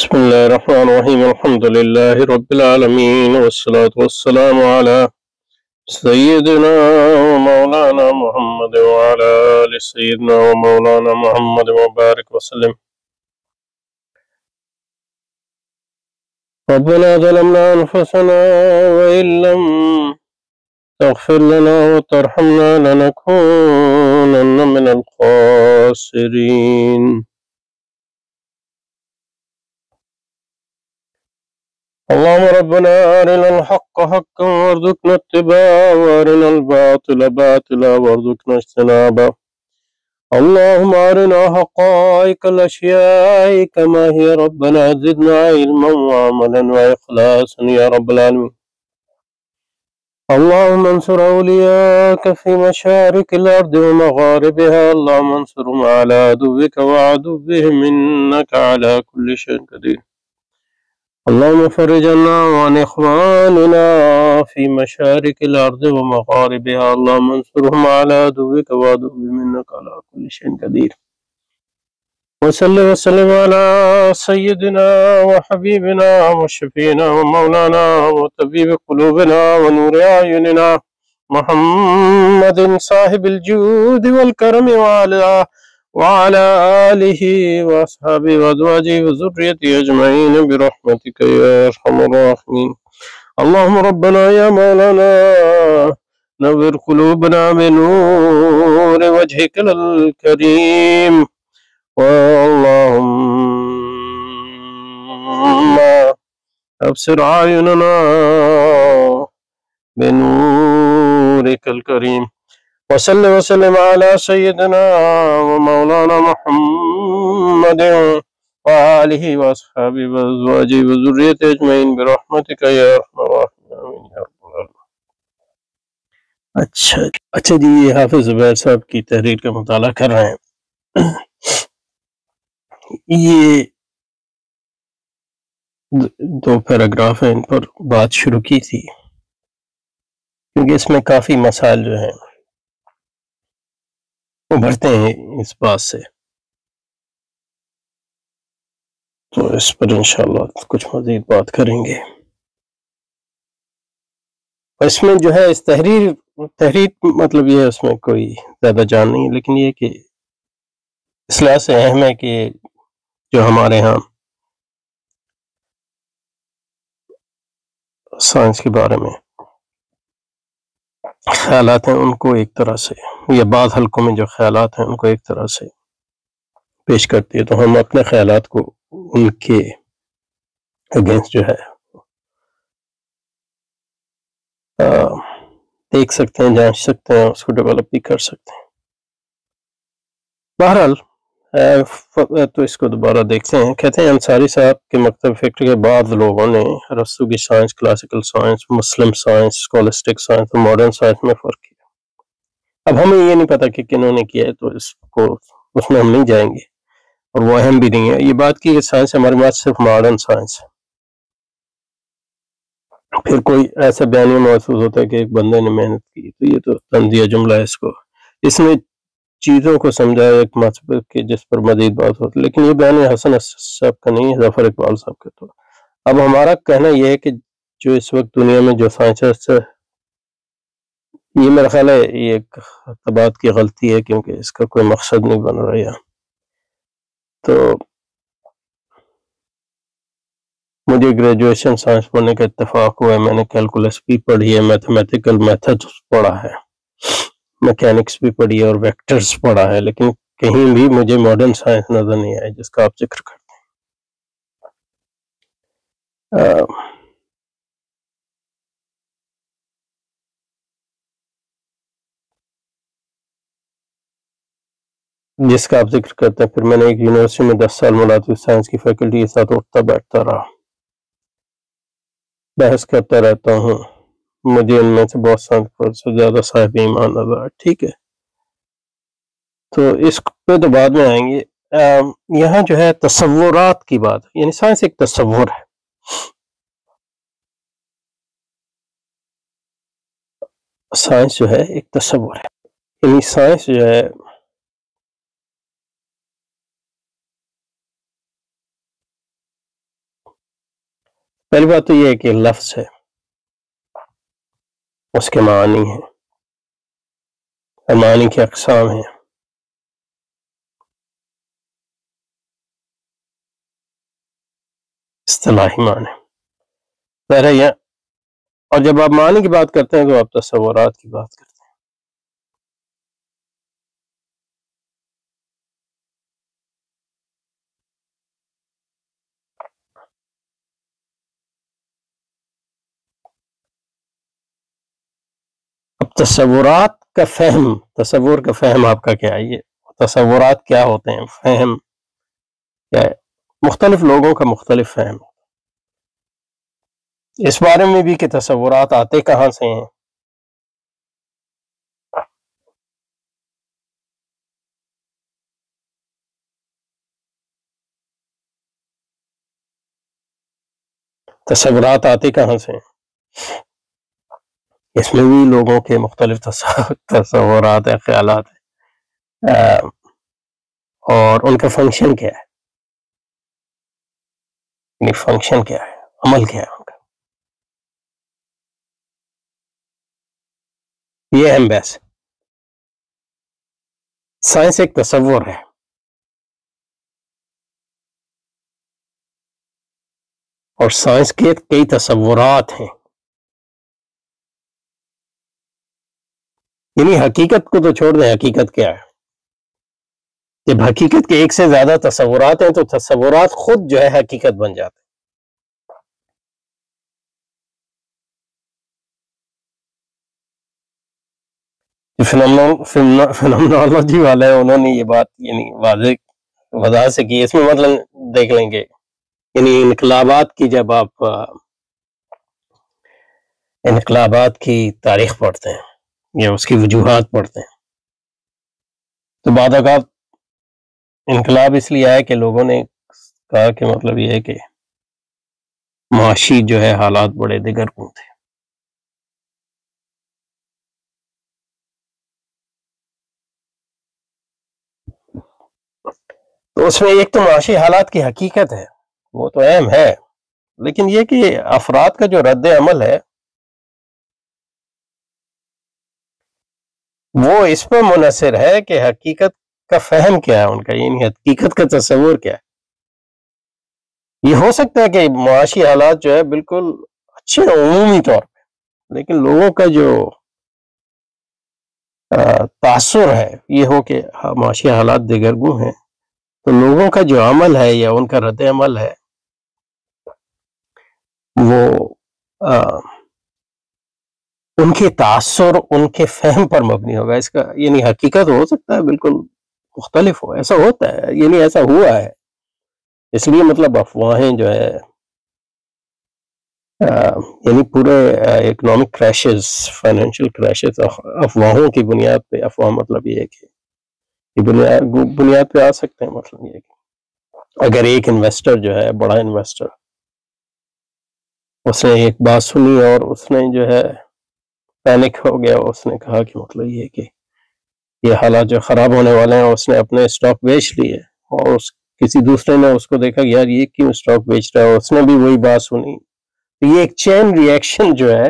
بسم الله الرحمن الرحيم الحمد لله رب العالمين والصلاة والسلام على سيدنا ومولانا محمد وعلى آل سيدنا ومولانا محمد وبارك وسلم. ربنا ظلمنا أنفسنا وإن لم تغفر لنا وترحمنا لنكونن من الخاسرين. اللهم ربنا أرنا الحق حقا وارزقنا اتباعه وأرنا الباطل باطلا وارزقنا اجتنابه. اللهم أرنا حقائق الأشياء كما هي ربنا زدنا علما وعملا وإخلاصا يا رب العالمين. اللهم انصر أولياءك في مشارق الأرض ومغاربها. اللهم انصرهم على عدوك وعدوهم إنك على كل شيء قدير. اللهم فرج عنا وعن إخواننا في مشارق الأرض ومغاربها. اللهم انصرهم على عدوك وعدوهم إنك على كل شيء قدير. وصل وسلم على سيدنا وحبيبنا وشفينا ومولانا وطبيب قلوبنا ونور أعيننا محمد صاحب الجود والكرم وعلى آله وأصحابه وأزواجه وذريته أجمعين برحمتك يا أرحم الراحمين. اللهم ربنا يا مولانا نور قلوبنا بنور وجهك الكريم. اللهم أبصر أعيننا بنورك الكريم. وصل وسلم على سيدنا ومولانا محمد وآله وأصحابه وأزواجه وذريته أجمعين برحمتك يا أرحم الراحمين يا رب العالمين. اچھا جی، یہ حافظ زبیر صاحب کی تحریر کا مطالعہ کر رہے ہیں. یہ دو پیراگراف ہیں، ان پر بات شروع کی تھی کیونکہ اس میں کافی مسائل جو ہیں ابھرتے ہیں اس بات سے، تو اس پر انشاءاللہ کچھ مزید بات کریں گے. اس میں جو ہے اس تحریر مطلب یہ ہے، اس میں کوئی زیادہ جان نہیں، لیکن یہ کہ اس لحاظ سے اہم ہے کہ جو ہمارے ہاں سائنس کے بارے میں خیالات ہیں ان کو ایک طرح سے، یا بعض حلقوں میں جو خیالات ہیں ان کو ایک طرح سے پیش کرتی ہے، تو ہم اپنے خیالات کو ان کے اگینسٹ جو ہے دیکھ سکتے ہیں، جانچ سکتے ہیں، اس کو ڈیولپ بھی کر سکتے ہیں. بہرحال تو اس کو دوبارہ دیکھتے ہیں. کہتے ہیں انصاری صاحب کے مکتب فکر کے بعد لوگوں نے ارسطو کی سائنس، کلاسیکل سائنس، مسلم سائنس، اسکولسٹک سائنس اور ماڈرن سائنس میں فرق کیا. اب ہمیں یہ نہیں پتا کہ کنہوں نے کیا ہے، تو اس میں ہم نہیں جائیں گے اور وہ اہم بھی نہیں ہے. یہ بات کی کہ سائنس ہمارے پاس صرف ماڈرن سائنس ہے. پھر کوئی ایسا بیانیہ محسوس ہوتا ہے کہ ایک بندے نے محنت کی، تو یہ تو طنزیہ جملہ ہے. اس میں چیزوں کو سمجھایا ایک مطلب کہ جس پر مزید بات ہوتی، لیکن یہ بیانیہ حسن صاحب کا نہیں ہے، ظفر اقبال صاحب کا. تو اب ہمارا کہنا یہ ہے کہ جو اس وقت دنیا میں جو سائنسسٹ ہے، یہ میرا خیال ہے یہ ایک خطابات کی غلطی ہے، کیونکہ اس کا کوئی مقصد نہیں بن رہا ہے. تو مجھے گریجویشن سائنس پڑھنے کا اتفاق ہوا ہے، میں نے کیلکولس بھی پڑھی ہے، میتھمیٹیکل میتھڈ پڑھا ہے، میکینکس بھی پڑھی ہے اور ویکٹرز پڑھا ہے، لیکن کہیں بھی مجھے ماڈرن سائنس نظر نہیں آئی جس کا آپ ذکر کرتے ہیں. جس کا آپ ذکر کرتے ہیں. پھر میں نے ایک یونیورسٹی میں 10 سال ملاتی سائنس کی فیکلٹی کے ساتھ اٹھتا بیٹھتا رہا، بحث کرتا رہتا ہوں. مجھے ان میں سے بہت سے زیادہ صاحب ایمان نظر آئے. ٹھیک ہے، تو اس پہ تو بعد میں آئیں گے. یہاں جو ہے تصورات کی بات، یعنی سائنس ایک تصور ہے. سائنس جو ہے ایک تصور ہے، یعنی سائنس جو ہے پہلی بات تو یہ ہے کہ لفظ ہے، اس کے معنی ہیں، معنی کی اقسام ہیں، اصطلاحی معنی ظاہر ہے یہ، اور جب آپ معنی کی بات کرتے ہیں تو آپ تصورات کی بات کرتے ہیں۔ اب تصورات کا فہم، تصور کا فہم آپ کا کیا ہے؟ یہ تصورات کیا ہوتے ہیں، فہم کیا ہے؟ مختلف لوگوں کا مختلف فہم، اس بارے میں بھی کہ تصورات آتے کہاں سے ہیں۔ تصورات آتے کہاں سے ہیں، اس میں بھی لوگوں کے مختلف تصورات ہیں، خیالات ہیں، اور ان کا فنکشن کیا ہے، یعنی فنکشن کیا ہے، عمل کیا ہے ان کا، یہ اہم بحث ہے۔ سائنس ایک تصور ہے، اور سائنس کے کئی تصورات ہیں، یعنی حقیقت کو تو چھوڑ دیں، حقیقت کیا ہے؟ جب حقیقت کے ایک سے زیادہ تصورات ہیں تو تصورات خود جو ہے حقیقت بن جاتے ہیں۔ فنومنالوجی والے ہیں، انہوں نے یہ بات یعنی واضح وضاحت سے کی، اس میں مطلب دیکھ لیں گے، یعنی انقلابات کی، جب آپ انقلابات کی تاریخ پڑھتے ہیں یا اس کی وجوہات پڑھتے ہیں تو بعد اوقات انقلاب اس لیے آیا کہ لوگوں نے کہا کہ مطلب یہ ہے کہ معاشی جو ہے حالات بڑے دگرگوں تھے، تو اس میں ایک تو معاشی حالات کی حقیقت ہے، وہ تو اہم ہے، لیکن یہ کہ افراد کا جو رد عمل ہے وہ اس پر منحصر ہے کہ حقیقت کا فہم کیا ہے ان کا، یعنی حقیقت کا تصور کیا ہے۔ یہ ہو سکتا ہے کہ معاشی حالات جو ہے بالکل اچھے عمومی طور پہ، لیکن لوگوں کا جو تاثر ہے یہ ہو کہ معاشی حالات دگرگوں ہیں، تو لوگوں کا جو عمل ہے یا ان کا رد عمل ہے وہ ان کے تاثر، ان کے فہم پر مبنی ہوگا، اس کا یعنی حقیقت ہو سکتا ہے بالکل مختلف ہو، ایسا ہوتا ہے، یعنی ایسا ہوا ہے، اس لیے مطلب افواہیں جو ہے یعنی پورے اکنامک کریشز، فائنینشیل کریشز افواہوں کی بنیاد پہ، افواہ مطلب یہ ہے کہ یہ بنیاد پہ آ سکتے ہیں، مطلب یہ کہ اگر ایک انویسٹر جو ہے، بڑا انویسٹر، اس نے ایک بات سنی اور اس نے جو ہے پینک ہو گیا، اس نے کہا کہ مطلب یہ کہ یہ حالات جو خراب ہونے والے ہیں، اس نے اپنے اسٹاک بیچ لیے، اور کسی دوسرے نے اس کو دیکھا کہ یار یہ کیوں اسٹاک بیچ رہا ہے، اس نے بھی وہی بات سنی، تو یہ ایک چین ریئیکشن جو ہے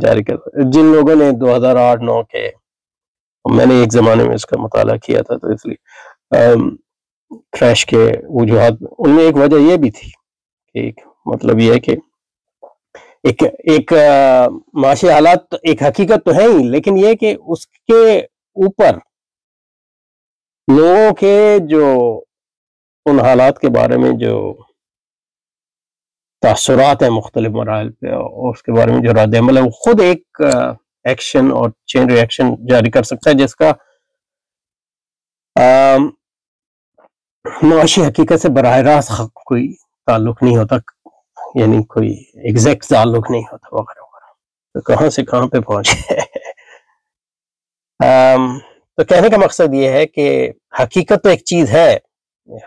جاری کر، جن لوگوں نے 2008-9 کے، میں نے ایک زمانے میں اس کا مطالعہ کیا تھا، تو اس لیے کریش کے وجوہات ان میں ایک وجہ یہ بھی تھی کہ ایک مطلب یہ ہے کہ ایک معاشی حالات ایک حقیقت تو ہے ہی، لیکن یہ کہ اس کے اوپر لوگوں کے جو ان حالات کے بارے میں جو تاثرات ہیں مختلف مراحل پہ، اور اس کے بارے میں جو رد عمل ہے، وہ خود ایک ایکشن اور چین ریئیکشن جاری کر سکتا ہے، جس کا معاشی حقیقت سے براہ راست کوئی تعلق نہیں ہوتا، یعنی کوئی ایگزیکٹ تعلق نہیں ہوتا، وغیرہ وغیرہ، تو کہاں سے کہاں پہ پہنچے۔ تو کہنے کا مقصد یہ ہے کہ حقیقت تو ایک چیز ہے،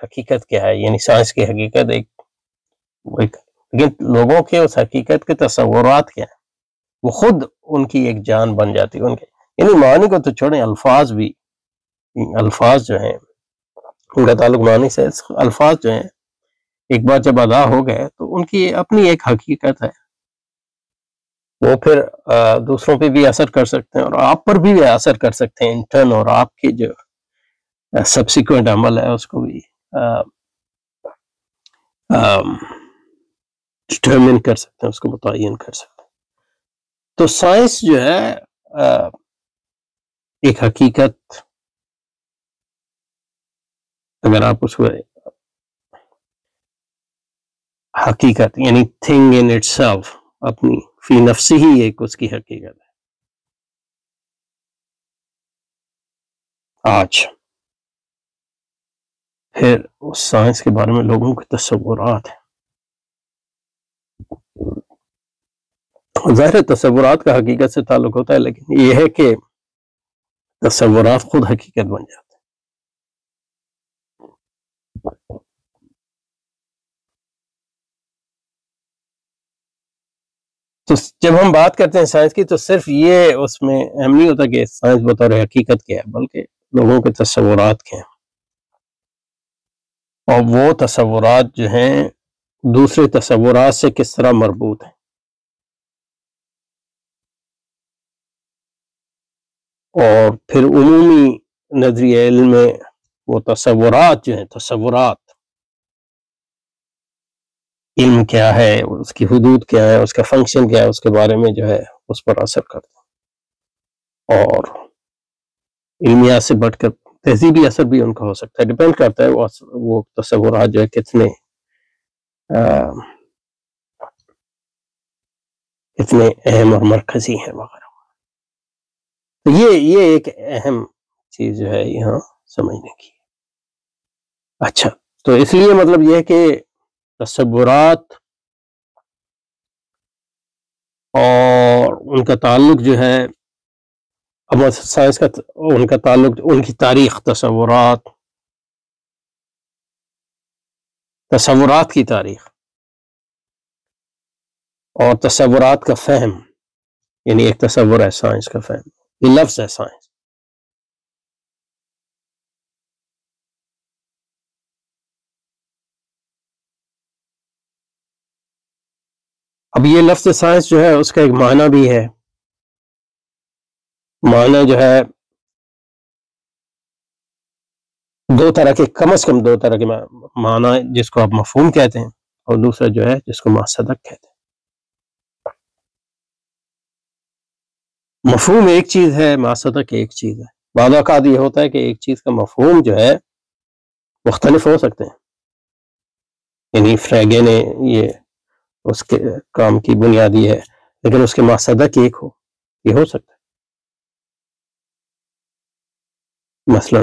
حقیقت کیا ہے، یعنی سائنس کی حقیقت ایک، لیکن لوگوں کے اس حقیقت کے تصورات کیا ہیں، وہ خود ان کی ایک جان بن جاتی ہے، ان کے یعنی معنی کو تو چھوڑیں، الفاظ بھی، الفاظ جو ہیں ان کا تعلق معنی سے، الفاظ جو ہیں ایک بار جب ادا ہو گئے تو ان کی اپنی ایک حقیقت ہے، وہ پھر دوسروں پہ بھی اثر کر سکتے ہیں اور آپ پر بھی اثر کر سکتے ہیں انٹرن، اور آپ کے جو سبسیکوینٹ عمل ہے اس کو بھی ڈٹرمن کر سکتے ہیں، اس کو متعین کر سکتے ہیں۔ تو سائنس جو ہے ایک حقیقت، اگر آپ اس کو حقیقت یعنی تھنگ ان اٹ سیلف، اپنی فی نفسی ہی ایک اس کی حقیقت ہے۔ آج پھر اس سائنس کے بارے میں لوگوں کے تصورات ہیں، ظاہر تصورات کا حقیقت سے تعلق ہوتا ہے، لیکن یہ ہے کہ تصورات خود حقیقت بن جاتے ہیں۔ تو جب ہم بات کرتے ہیں سائنس کی تو صرف یہ اس میں اہم نہیں ہوتا کہ سائنس بطور حقیقت کیا ہے، بلکہ لوگوں کے تصورات کیا ہیں، اور وہ تصورات جو ہیں دوسرے تصورات سے کس طرح مربوط ہیں، اور پھر عمومی نظریہ علم میں وہ تصورات جو ہیں، تصورات علم کیا ہے، اس کی حدود کیا ہے، اس کا فنکشن کیا ہے، اس کے بارے میں جو ہے اس پر اثر کرتے ہیں، اور علمیات سے بڑھ کر تہذیبی اثر بھی ان کا ہو سکتا ہے، ڈیپینڈ کرتا ہے وہ تصورات جو ہے کتنے اہم اور مرکزی ہیں وغیرہ۔ تو یہ ایک اہم چیز جو ہے یہاں سمجھنے کی۔ اچھا، تو اس لیے مطلب یہ ہے کہ تصورات اور ان کا تعلق جو ہے، اب سائنس کا ان کا تعلق، ان کی تاریخ، تصورات کی تاریخ اور تصورات کا فہم، یعنی ایک تصور ہے سائنس کا فہم، یہ لفظ ہے سائنس۔ اب یہ لفظ سائنس جو ہے اس کا ایک معنی بھی ہے، معنی جو ہے دو طرح کے، کم از کم دو طرح کے معنی، جس کو آپ مفہوم کہتے ہیں اور دوسرا جو ہے جس کو مصدق کہتے ہیں۔ مفہوم ایک چیز ہے، مصدق ایک چیز ہے۔ بعض اوقات یہ ہوتا ہے کہ ایک چیز کا مفہوم جو ہے مختلف ہو سکتے ہیں، یعنی فریگے نے یہ اس کے کام کی بنیادی ہے، لیکن اس کے مصدق ایک ہو، یہ ہو سکتا ہے۔ مثلا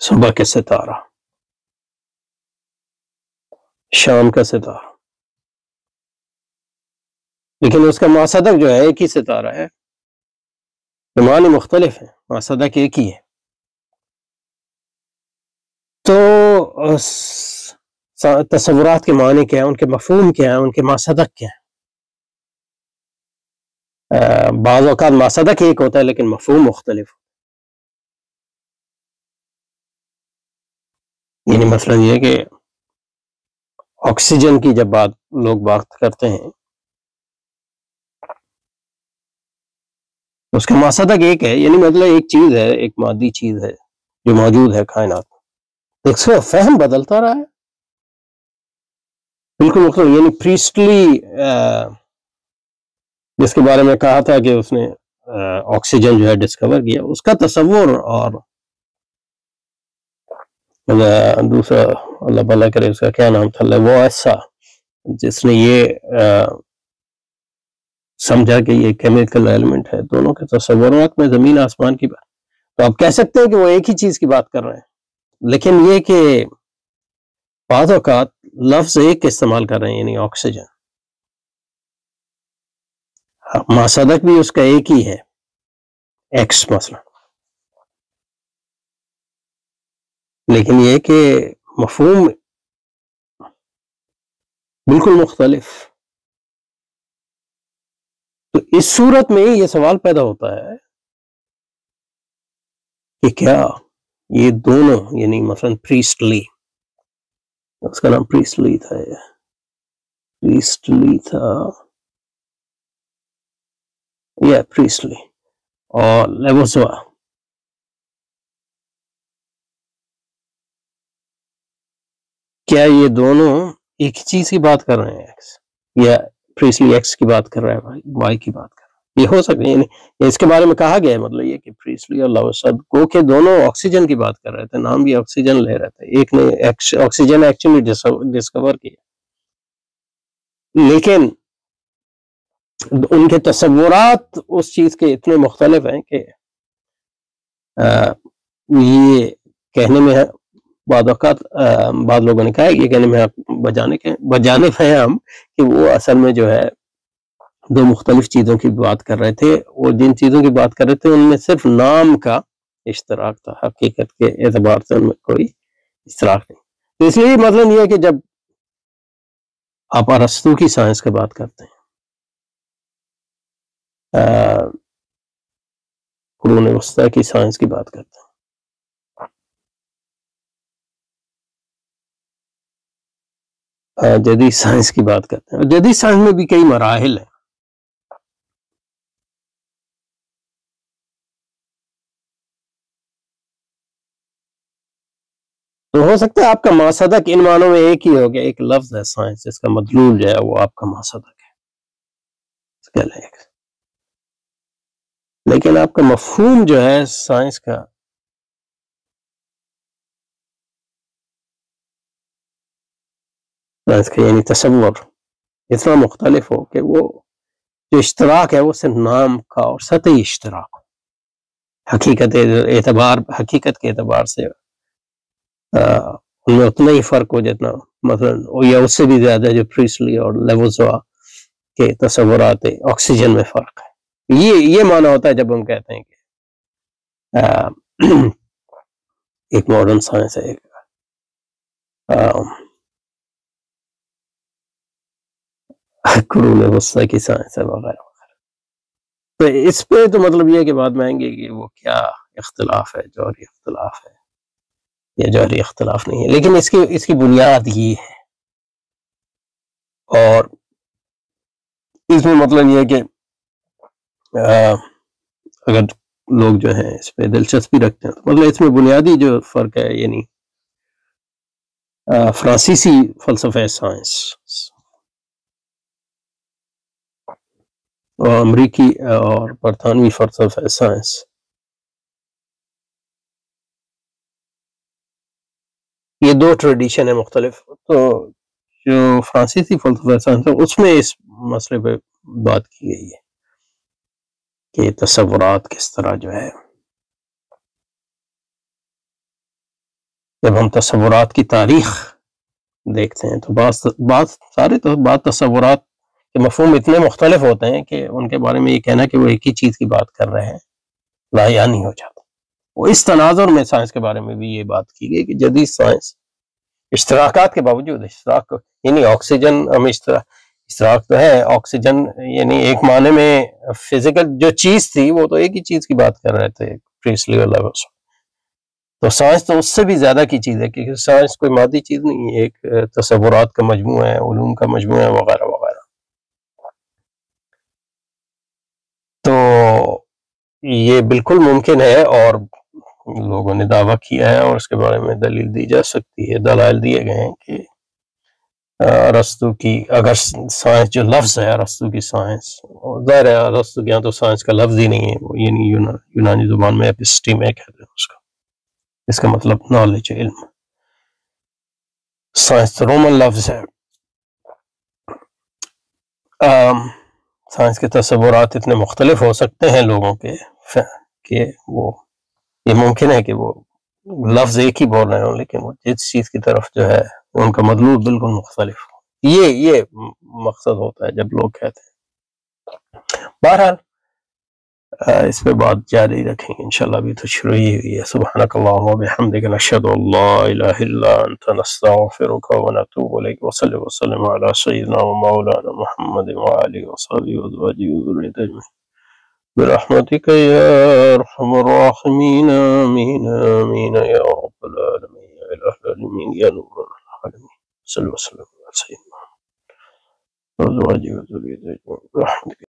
صبح کے ستارہ، شام کا ستارہ، لیکن اس کا مصدق جو ہے ایک ہی ستارہ ہے، معنی مختلف ہیں، مصدق ایک ہی ہے۔ تو تصورات کے معنی کیا ہیں، ان کے مفہوم کیا ہیں، ان کے مصدق کیا ہیں؟ بعض اوقات مصدق ایک ہوتا ہے لیکن مفہوم مختلف، یعنی مثلا یہ کہ آکسیجن کی جب لوگ بات کرتے ہیں، اس کا مصدق ایک ہے، یعنی مطلب ایک چیز ہے، ایک مادی چیز ہے جو موجود ہے کائنات میں، اس کا فہم بدلتا رہا ہے، بالکل مختلف، یعنی پریسٹلی جس کے بارے میں کہا تھا کہ اس نے آکسیجن جو ہے ڈسکور کیا، اس کا تصور اور دوسرا اللہ بھلا کرے اس کا کیا نام تھا، وہ ایسا جس نے یہ سمجھا کہ یہ کیمیکل ایلیمنٹ ہے، دونوں کے تصورات میں زمین آسمان کی بات۔ تو آپ کہہ سکتے ہیں کہ وہ ایک ہی چیز کی بات کر رہے ہیں، لیکن یہ کہ بعض اوقات لفظ ایک استعمال کر رہے ہیں، یعنی آکسیجن، مصدق بھی اس کا ایک ہی ہے، ایکس مثلا، لیکن یہ کہ مفہوم بالکل مختلف۔ تو اس صورت میں یہ سوال پیدا ہوتا ہے کہ کیا یہ دونوں، یعنی مثلا پریسٹلی اس کا نام پریسلی تھا، پریسلی تھا، یا پریسلی اور لیوزوا. کیا یہ دونوں ایک ہی چیز کی بات کر رہے ہیں ایکس، یا پریسلی ایکس کی بات کر رہا ہے وائی کی بات کر رہا ہے؟ یہ ہو سکتا ہے، اس کے بارے میں کہا گیا ہے، مطلب یہ کہ پریسلی اور لیوزوا کو کہ دونوں آکسیجن کی بات کر رہے تھے، نام بھی آکسیجن لے رہے تھے، ایک نے آکسیجن ایکچولی ڈسکور کیا، لیکن ان کے تصورات اس چیز کے اتنے مختلف ہیں کہ یہ کہنے میں بعض اوقات بعض لوگوں نے کہا ہے یہ کہنے میں بجانے پہ ہم کہ وہ اصل میں جو ہے دو مختلف چیزوں کی بات کر رہے تھے، اور جن چیزوں کی بات کر رہے تھے ان میں صرف نام کا اشتراک تھا، حقیقت کے اعتبار سے ان میں کوئی اشتراک نہیں. تو اس لیے مطلب یہ ہے کہ جب آپ ارسطو کی سائنس کی بات کرتے ہیں، قرون وسطیٰ کی سائنس کی بات کرتے ہیں، جدید سائنس کی بات کرتے ہیں، جدید سائنس میں بھی کئی مراحل ہیں. تو ہو سکتا ہے آپ کا ماصدق ان معنوں میں ایک ہی ہو گیا، ایک لفظ ہے سائنس جس کا مدلول جو ہے وہ آپ کا ماصدق ہے، لیکن آپ کا مفہوم جو ہے سائنس کا یعنی تصور اتنا مختلف ہو کہ وہ جو اشتراک ہے وہ صرف نام کا اور سطحی اشتراک ہو، حقیقت کے اعتبار سے ان میں اتنا ہی فرق ہو جتنا مثلا یا اس سے بھی زیادہ جو پریسلی اور لیوزوا کے تصورات آکسیجن میں فرق ہے. یہ معنی ہوتا ہے جب ہم کہتے ہیں کہ ایک ماڈرن سائنس ہے، ایک قرون وسطیٰ کی سائنس ہے وغیرہ وغیرہ. تو اس پہ تو مطلب یہ کہ بعد میں آئیں گے کہ وہ کیا اختلاف ہے، جوہری اختلاف ہے یا جوہری اختلاف نہیں ہے، لیکن اس کی بنیاد یہ ہے. اور اس میں مطلب یہ ہے کہ اگر لوگ جو ہیں اس پہ دلچسپی رکھتے ہیں تو مطلب اس میں بنیادی جو فرق ہے، یعنی فرانسیسی فلسفہ سائنس اور امریکی اور برطانوی فلسفہ سائنس، یہ دو ٹریڈیشن ہے مختلف. تو جو فرانسیسی فلسفہ سائنس ہے اس میں اس مسئلے پہ بات کی گئی ہے کہ تصورات کس طرح جو ہے، جب ہم تصورات کی تاریخ دیکھتے ہیں تو بعض تصورات کے مفہوم اتنے مختلف ہوتے ہیں کہ ان کے بارے میں یہ کہنا کہ وہ ایک ہی چیز کی بات کر رہے ہیں لاحیانی ہو جاتا. وہ اس تناظر میں سائنس کے بارے میں بھی یہ بات کی گئی کہ جدید سائنس اشتراکات کے باوجود یعنی آکسیجن ہم اشتراک تو ہے، آکسیجن یعنی ایک معنی میں فزیکل جو چیز تھی وہ تو ایک ہی چیز کی بات کر رہے تھے پریسلی اور لیوزوا. تو سائنس تو اس سے بھی زیادہ کی چیز ہے کیونکہ سائنس کوئی مادی چیز نہیں ہے، ایک تصورات کا مجموعہ ہے، علوم کا مجموعہ ہے وغیرہ وغیرہ. تو یہ بالکل ممکن ہے اور لوگوں نے دعویٰ کیا ہے اور اس کے بارے میں دلیل دی جا سکتی ہے، دلائل دیے گئے ہیں کہ ارسطو کی اگر سائنس جو لفظ ہے ارسطو کی سائنس، ظاہر ہے ارسطو کے یہاں تو سائنس کا لفظ ہی نہیں ہے، وہ یعنی یونانی زبان میں اپسٹیمے کہتے ہیں اس کا، اس کا مطلب نالج، علم. سائنس تو رومن لفظ ہے. سائنس کے تصورات اتنے مختلف ہو سکتے ہیں لوگوں کے کہ وہ یہ ممکن ہے کہ وہ لفظ ایک ہی بول رہے ہوں لیکن وہ جس چیز کی طرف جو ہے ان کا مطلوب بالکل مختلف ہو. یہ مقصد ہوتا ہے جب لوگ کہتے ہیں. بہرحال اس پہ بات جاری رکھیں گے انشاءاللہ، ابھی تو شروع ہی ہوئی ہے. سبحانک اللہم و بحمدک نشہد ان لا الہ الا انت نستغفرک و نتوب الیک وصلی وسلم علی سیدنا و مولانا محمد و آلہ و صحبہ و ازواجہ و ذریۃ اجمعین برحمتک یا ارحم الراحمین. آمین آمین یا رب العالمین یا الہ العالمین یا نور العالمین. صلی اللہ علیہ وسلم